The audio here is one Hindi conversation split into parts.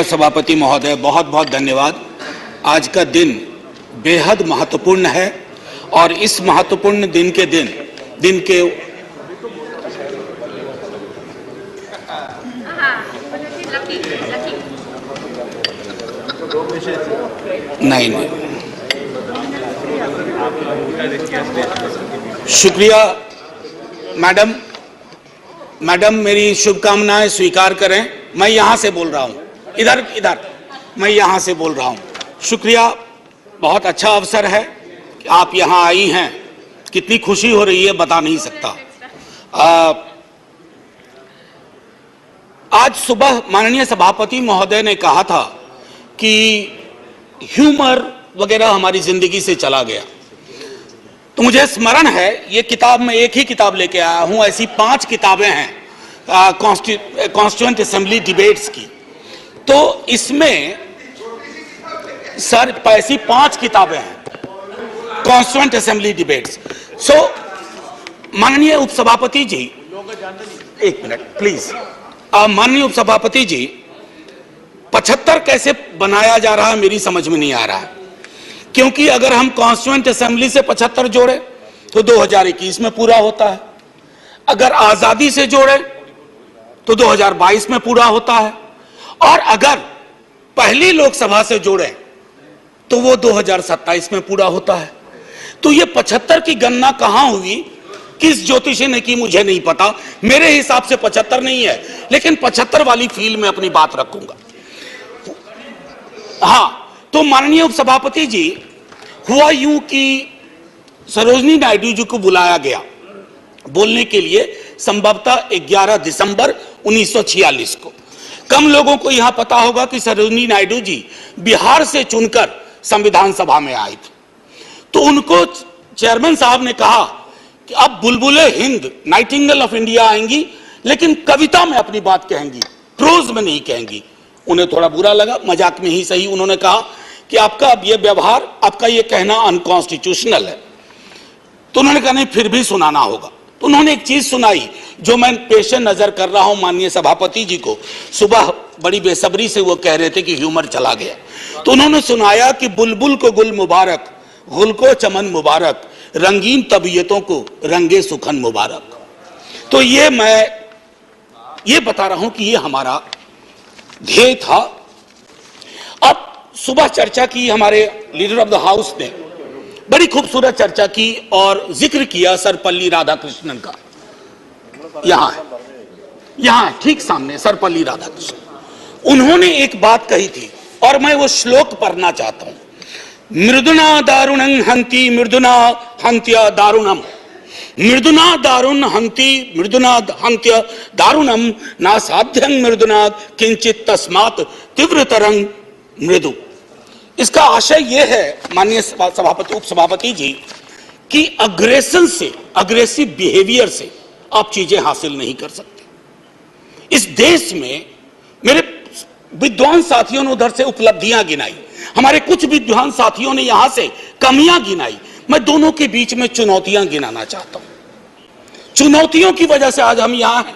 सभापति महोदय, बहुत बहुत धन्यवाद। आज का दिन बेहद महत्वपूर्ण है और इस महत्वपूर्ण दिन के नहीं शुक्रिया मैडम मेरी शुभकामनाएं स्वीकार करें। मैं यहां से बोल रहा हूं, इधर मैं यहां से बोल रहा हूं। शुक्रिया, बहुत अच्छा अवसर है कि आप यहां आई हैं। कितनी खुशी हो रही है बता नहीं सकता। आज सुबह माननीय सभापति महोदय ने कहा था कि ह्यूमर वगैरह हमारी जिंदगी से चला गया, तो मुझे स्मरण है ये किताब, मैं एक ही किताब लेके आया हूं। ऐसी 5 किताबें हैं कॉन्स्टिट्यूएंट असेंबली डिबेट्स की। तो इसमें सर ऐसी 5 किताबें हैं कॉन्स्टिट्यूएंट असेंबली डिबेट्स। सो माननीय उपसभापति जी, एक मिनट प्लीज। माननीय उपसभापति जी, 75 कैसे बनाया जा रहा है मेरी समझ में नहीं आ रहा है, क्योंकि अगर हम कॉन्स्टिट्यूएंट असेंबली से 75 जोड़े तो 2021 में पूरा होता है, अगर आजादी से जोड़े तो 2022 में पूरा होता है, और अगर पहली लोकसभा से जोड़े तो वो 2027 में पूरा होता है। तो ये 75 की गणना कहां हुई, किस ज्योतिषी ने की, मुझे नहीं पता। मेरे हिसाब से 75 नहीं है, लेकिन 75 वाली फील में अपनी बात रखूंगा। हां, तो माननीय उपसभापति जी, हुआ यूं कि सरोजिनी नायडू जी को बुलाया गया बोलने के लिए संभवतः 11 दिसंबर 1946 को। कम लोगों को यहां पता होगा कि सरोजिनी नायडू जी बिहार से चुनकर संविधान सभा में आई थी। तो उनको चेयरमैन साहब ने कहा कि अब बुलबुले हिंद, नाइटिंगेल ऑफ इंडिया आएंगी, लेकिन कविता में अपनी बात कहेंगी, प्रोज में नहीं कहेंगी। उन्हें थोड़ा बुरा लगा, मजाक में ही सही। उन्होंने कहा कि आपका अब ये व्यवहार, आपका ये कहना अनकॉन्स्टिट्यूशनल है। तो उन्होंने कहा नहीं, फिर भी सुनाना होगा। तो उन्होंने एक चीज सुनाई जो मैं पेशे नजर कर रहा हूं माननीय सभापति जी को। सुबह बड़ी बेसब्री से वो कह रहे थे कि ह्यूमर चला गया, तो उन्होंने सुनाया कि बुलबुल को गुल मुबारक, गुल को चमन मुबारक, रंगीन तबीयतों को रंगे सुखन मुबारक। तो ये मैं ये बता रहा हूं कि ये हमारा ध्येय था। अब सुबह चर्चा की, हमारे लीडर ऑफ द हाउस ने बड़ी खूबसूरत चर्चा की और जिक्र किया सर्वपल्ली राधाकृष्णन का। यहां ठीक सामने सर्वपल्ली राधाकृष्णन। उन्होंने एक बात कही थी और मैं वो श्लोक पढ़ना चाहता हूं। मृदुना दारुणं हंति मृदुना हंत्य दारुणम, मृदुना दारुण हंति मृदुना हंत्य दारुणम, ना साध्यं मृदुना किंचित तस्मात् तीव्रतरं मृदु। इसका आशय यह है माननीय सभापति, उपसभापति जी, कि अग्रेशन से, अग्रेसिव बिहेवियर से आप चीजें हासिल नहीं कर सकते। इस देश में मेरे विद्वान साथियों ने उधर से उपलब्धियां गिनाई, हमारे कुछ विद्वान साथियों ने यहां से कमियां गिनाई। मैं दोनों के बीच में चुनौतियां गिनाना चाहता हूं। चुनौतियों की वजह से आज हम यहां हैं,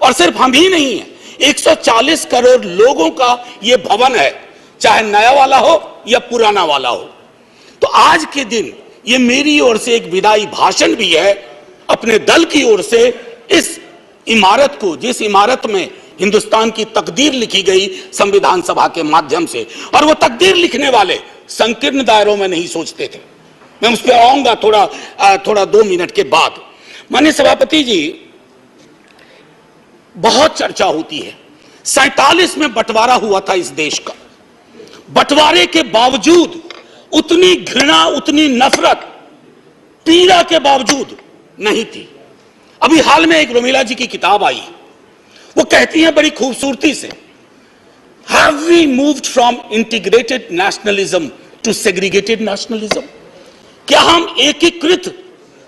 और सिर्फ हम ही नहीं हैं, 140 करोड़ लोगों का यह भवन है, चाहे नया वाला हो या पुराना वाला हो। तो आज के दिन ये मेरी ओर से एक विदाई भाषण भी है, अपने दल की ओर से, इस इमारत को, जिस इमारत में हिंदुस्तान की तकदीर लिखी गई संविधान सभा के माध्यम से, और वो तकदीर लिखने वाले संकीर्ण दायरों में नहीं सोचते थे। मैं उस पर आऊंगा थोड़ा 2 मिनट के बाद। माननीय सभापति जी, बहुत चर्चा होती है। 47 में बंटवारा हुआ था इस देश का। बंटवारे के बावजूद उतनी घृणा, उतनी नफरत, पीड़ा के बावजूद नहीं थी। अभी हाल में एक रोमिला जी की किताब आई, वो कहती हैं बड़ी खूबसूरती से, have we moved from integrated nationalism to segregated nationalism? क्या हम एकीकृत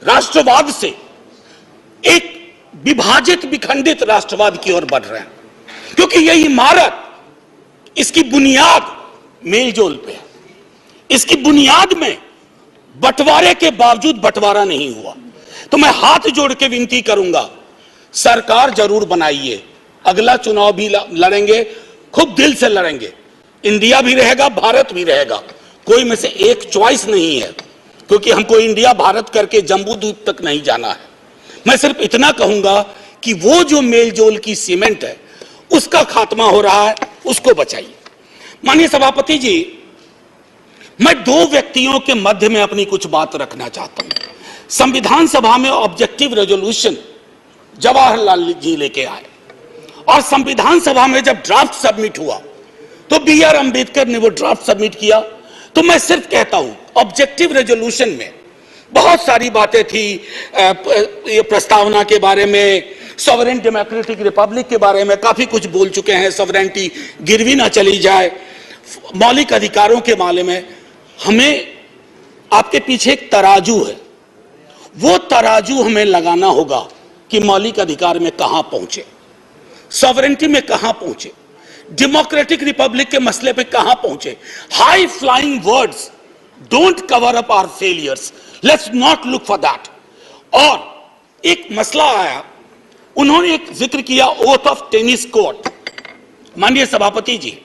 राष्ट्रवाद से एक विभाजित, विखंडित राष्ट्रवाद की ओर बढ़ रहे हैं? क्योंकि यह इमारत, इसकी बुनियाद मेलजोल पे है। इसकी बुनियाद में बंटवारे के बावजूद बंटवारा नहीं हुआ। तो मैं हाथ जोड़ के विनती करूंगा, सरकार जरूर बनाइए, अगला चुनाव भी लड़ेंगे, खूब दिल से लड़ेंगे। इंडिया भी रहेगा, भारत भी रहेगा, कोई में से एक चॉइस नहीं है, क्योंकि हमको इंडिया भारत करके जम्बू द्वीप तक नहीं जाना है। मैं सिर्फ इतना कहूंगा कि वो जो मेलजोल की सीमेंट है उसका खात्मा हो रहा है, उसको बचाइए। माननीय सभापति जी, मैं दो व्यक्तियों के मध्य में अपनी कुछ बात रखना चाहता हूं। संविधान सभा में ऑब्जेक्टिव रेजोल्यूशन जवाहरलाल जी लेके आए और संविधान सभा में जब ड्राफ्ट सबमिट हुआ तो बी.आर. अंबेडकर ने वो ड्राफ्ट सबमिट किया। तो मैं सिर्फ कहता हूं, ऑब्जेक्टिव रेजोल्यूशन में बहुत सारी बातें थी, ये प्रस्तावना के बारे में, सॉवरेन डेमोक्रेटिक रिपब्लिक के बारे में काफी कुछ बोल चुके हैं, सॉवरेनिटी गिरवी ना चली जाए, मौलिक अधिकारों के बारे में। हमें आपके पीछे एक तराजू है, वो तराजू हमें लगाना होगा कि मौलिक अधिकार में कहां पहुंचे, सॉवरेनिटी में कहां पहुंचे, डेमोक्रेटिक रिपब्लिक के मसले पे कहां पहुंचे। High flying words don't cover up our failures, let's not look for that. और एक मसला आया, उन्होंने एक जिक्र किया ओथ ऑफ टेनिस कोर्ट। माननीय सभापति जी,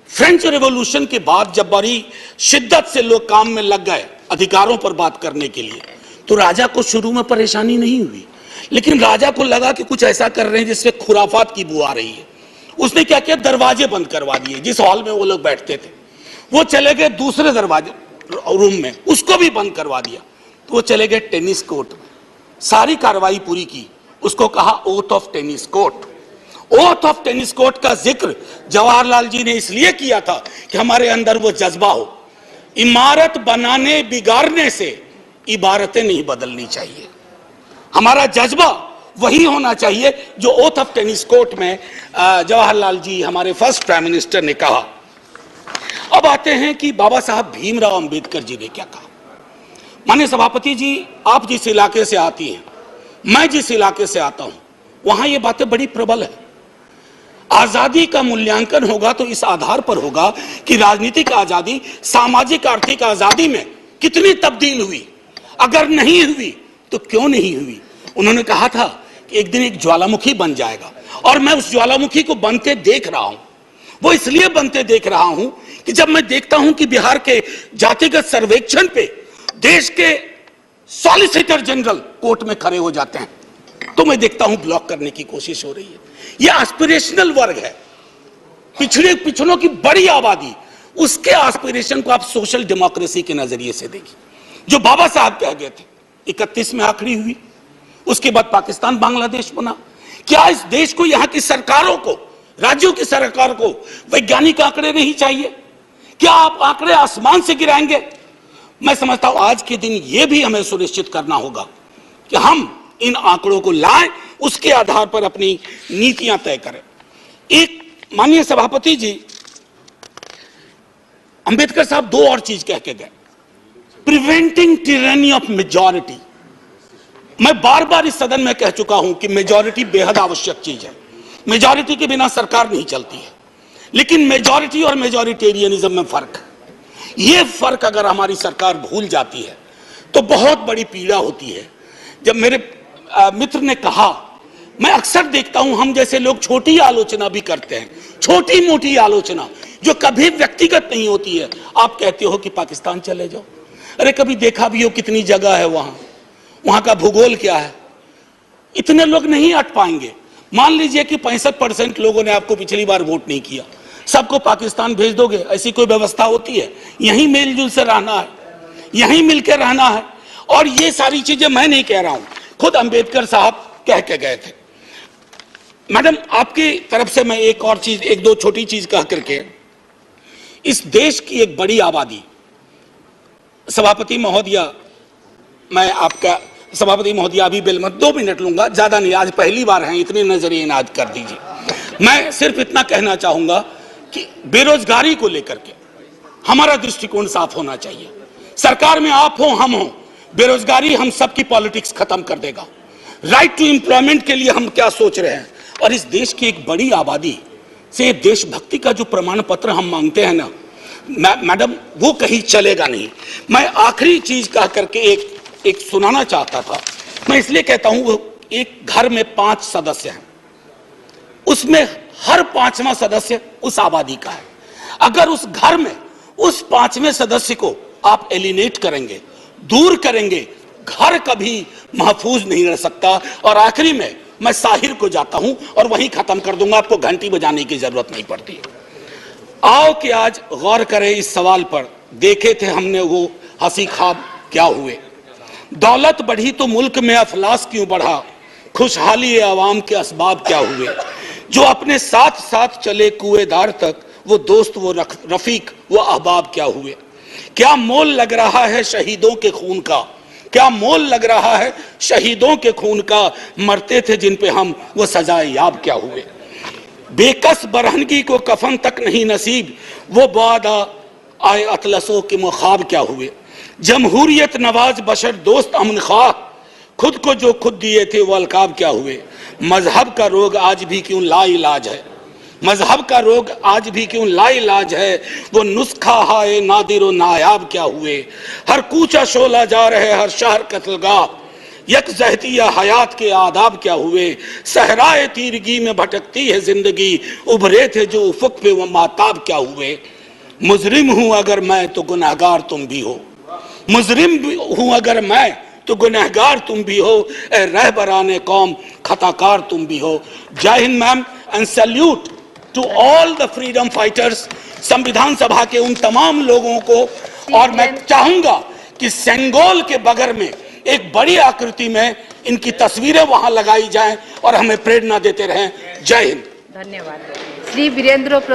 फ्रेंच रेवोल्यूशन के बाद जब बड़ी शिद्दत से लोग काम में लग गए अधिकारों पर बात करने के लिए, तो राजा को शुरू में परेशानी नहीं हुई, लेकिन राजा को लगा कि कुछ ऐसा कर रहे हैं जिससे खुराफात की बू आ रही है। उसने क्या किया, दरवाजे बंद करवा दिए। जिस हॉल में वो लोग बैठते थे वो चले गए दूसरे दरवाजे रूम में, उसको भी बंद करवा दिया। तो वो चले गए टेनिस कोर्ट में, सारी कार्रवाई पूरी की, उसको कहा oath of tennis court. Oath of tennis court का जिक्र जवाहरलाल जी ने इसलिए किया था कि हमारे अंदर वो जज्बा हो, इमारत बनाने बिगाड़ने से इबारतें नहीं बदलनी चाहिए। हमारा जज्बा वही होना चाहिए जो ओथ ऑफ टेनिस कोर्ट में जवाहरलाल जी, हमारे फर्स्ट प्राइम मिनिस्टर, ने कहा। अब आते हैं कि बाबा साहब भीमराव अंबेडकर जी ने क्या कहा। माननीय सभापति जी, आप जिस इलाके से आती हैं, मैं जिस इलाके से आता हूं, वहां ये बातें बड़ी प्रबल है। आजादी का मूल्यांकन होगा तो इस आधार पर होगा कि राजनीतिक आजादी, सामाजिक आर्थिक आजादी में कितनी तब्दील हुई। अगर नहीं हुई तो क्यों नहीं हुई। उन्होंने कहा था कि एक दिन एक ज्वालामुखी बन जाएगा, और मैं उस ज्वालामुखी को बनते देख रहा हूं। वो इसलिए बनते देख रहा हूं कि जब मैं देखता हूं कि बिहार के जातिगत सर्वेक्षण पे देश के सॉलिसिटर जनरल कोर्ट में खड़े हो जाते हैं, तो मैं देखता हूं ब्लॉक करने की कोशिश हो रही है। यह एस्पिरेशनल वर्ग है, पिछड़ों की बड़ी आबादी, उसके एस्पिरेशन को आप सोशल डेमोक्रेसी के नजरिए से देखिए। जो बाबा साहब कह गए थे 31 में आखिरी हुई, उसके बाद पाकिस्तान बांग्लादेश बना। क्या इस देश को, यहां की सरकारों को, राज्यों की सरकार को वैज्ञानिक आंकड़े नहीं चाहिए? क्या आप आंकड़े आसमान से गिराएंगे? मैं समझता हूं आज के दिन यह भी हमें सुनिश्चित करना होगा कि हम इन आंकड़ों को लाएं, उसके आधार पर अपनी नीतियां तय करें। एक माननीय सभापति जी, अंबेडकर साहब दो और चीज कह के गए, प्रिवेंटिंग टिरनी ऑफ मेजॉरिटी। मैं बार बार इस सदन में कह चुका हूं कि मेजॉरिटी बेहद आवश्यक चीज है, मेजॉरिटी के बिना सरकार नहीं चलती है, लेकिन मेजॉरिटी और मेजॉरिटेरियनिज्म में फर्क है। यह फर्क अगर हमारी सरकार भूल जाती है तो बहुत बड़ी पीड़ा होती है। जब मेरे मित्र ने कहा, मैं अक्सर देखता हूं हम जैसे लोग छोटी आलोचना भी करते हैं, छोटी मोटी आलोचना जो कभी व्यक्तिगत नहीं होती है। आप कहते हो कि पाकिस्तान चले जाओ, अरे कभी देखा भी हो कितनी जगह है वहां का भूगोल क्या है, इतने लोग नहीं अट पाएंगे। मान लीजिए कि 65% लोगों ने आपको पिछली बार वोट नहीं किया, सबको पाकिस्तान भेज दोगे? ऐसी कोई व्यवस्था होती है? यहीं मेलजुल से रहना है, यहीं मिलकर रहना है। और ये सारी चीजें मैं नहीं कह रहा हूं, खुद अंबेडकर साहब कह के गए थे। मैडम, आपकी तरफ से मैं एक और चीज, एक दो छोटी चीज कह करके, इस देश की एक बड़ी आबादी, सभापति महोदया, मैं आपका सभापति महोदया अभी बिल मत 2 मिनट लूंगा, ज्यादा नहीं, आज पहली बार हैं, इतने नजरिए इनाज कर दीजिए। मैं सिर्फ इतना कहना चाहूंगा कि बेरोजगारी को लेकर के हमारा दृष्टिकोण साफ होना चाहिए। सरकार में आप हो, हम हो, बेरोजगारी हम सबकी पॉलिटिक्स खत्म कर देगा। राइट टू एम्प्लॉयमेंट के लिए हम क्या सोच रहे हैं, और इस देश की एक बड़ी आबादी से देशभक्ति का जो प्रमाण पत्र हम मांगते हैं ना मैडम, वो कहीं चलेगा नहीं। मैं आखिरी चीज कह करके एक सुनाना चाहता था। मैं इसलिए कहता हूं, वो एक घर में 5 सदस्य हैं, उसमें हर पांचवा सदस्य उस आबादी का है। अगर उस घर में उस पांचवें सदस्य को आप एलिनेट करेंगे, दूर करेंगे, घर कभी महफूज नहीं रह सकता। और आखिरी में मैं साहिर को जाता हूं और वहीं खत्म कर दूंगा, आपको घंटी बजाने की जरूरत नहीं पड़ती। आओ कि आज गौर करें इस सवाल पर, देखे थे हमने वो हंसी ख्वाब क्या हुए। दौलत बढ़ी तो मुल्क में अफलास क्यों बढ़ा, खुशहाली आवाम के असबाब क्या हुए। जो अपने साथ साथ चले कुएदार तक, वो दोस्त वो रफीक वो अहबाब क्या हुए। क्या मोल लग रहा है शहीदों के खून का, क्या मोल लग रहा है शहीदों के खून का, मरते थे जिन पे हम वो सजाए याब क्या हुए। बेकस बरहनगी को कफन तक नहीं नसीब, वो बादा आए अतलसों के मुखाब क्या हुए। जमहूरियत नवाज बशर दोस्त अमन ख्वाह, खुद को जो खुद दिए थे वो अलकाब क्या हुए। मजहब का रोग आज भी क्यों लाइलाज है, मजहब का रोग आज भी क्यों लाइलाज है, वो नुस्खा हाय नादिर नायाब क्या हुए। हर कूचा शोला जा रहे हर शहर कत्लगाह, यकजहतिया हयात के आदाब क्या हुए। सहराए तीरगी में भटकती है जिंदगी, उभरे थे जो उफक पे वो माताब क्या हुए। मुजरिम हूं अगर मैं तो गुनहगार तुम भी हो, मुजरिम हूं अगर मैं तो गुनहगार तुम भी हो। ए रहबराने कौम खताकार तुम भी हो। जय हिंद ma'am, and salute to all the freedom fighters. संविधान सभा के उन तमाम लोगों को, और मैं चाहूंगा कि सेंगोल के बगल में एक बड़ी आकृति में इनकी तस्वीरें वहां लगाई जाएं और हमें प्रेरणा देते रहें। जय हिंद। धन्यवाद। श्री वीरेंद्र